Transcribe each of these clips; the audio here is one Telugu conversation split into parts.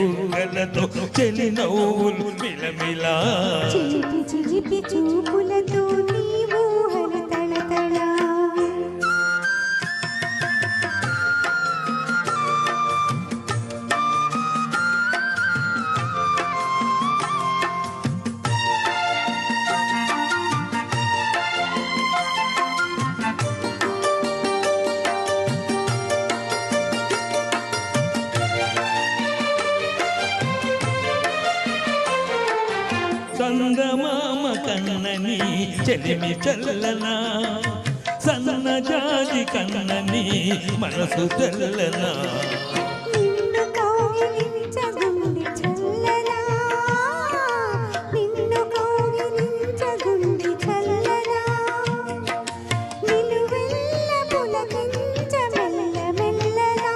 బుగ్గలతో చెలి నవ్వులు మిలమిలా చిలిపి చిలిపి చూపులతో నీ ఊహల తళతళ సంగమామ కన్నని చెలిమి చల్లనా సన్నజాజి కన్నని మనసు తెల్లనా నిన్ను కౌగిలించగుండె చల్లనా నిన్ను కౌగిలించగుండె చల్లనా నిలువెల్ల పులకించ మెల్ల మెల్లనా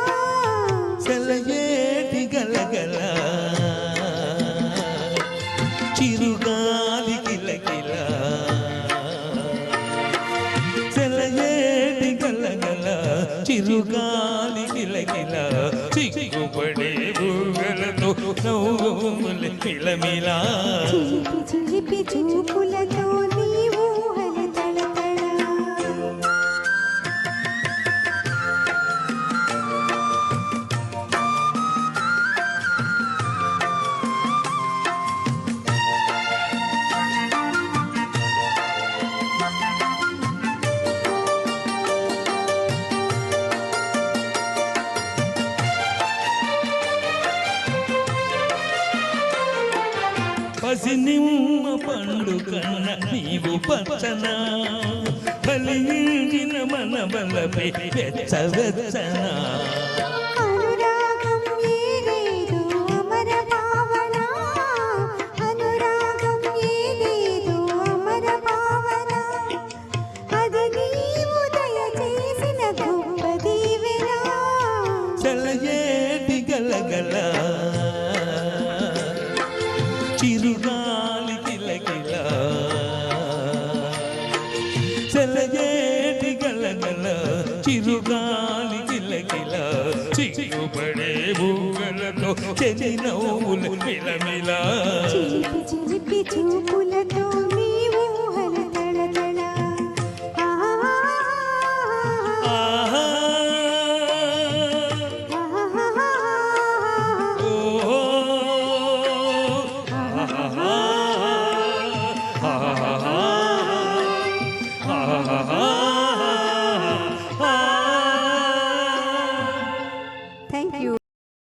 సెలయేటి గలగల చిరుగాలి కిలకిల సెలయేటి గలగల చిరుగాలి కిలకిల చిక్కుపడే బుగ్గలతో నవ్వులు మిలమిలా చిలిపి చిలిపి చూపులతో నీ ఊహల తళతళ పసినిమ్మ పండు కన్న నీవు పచ్చన బలిగిన మన బలపై వెచ్చవెచ్చన అనురాగం ఏదేదో అమర భావన అనురాగం ఏదేదో అమర భావన అది నీవు దయచేసిన గొప్ప దీవెన సెలయేటి గలగల చిరుగాలి కిలకిల సెలయేటి గలగల చిరుగాలి కిలకిల చిక్కుపడే బుగ్గలతో చెలి నవ్వులు మిలమిలా చిలిపి చిలిపి చూపులతో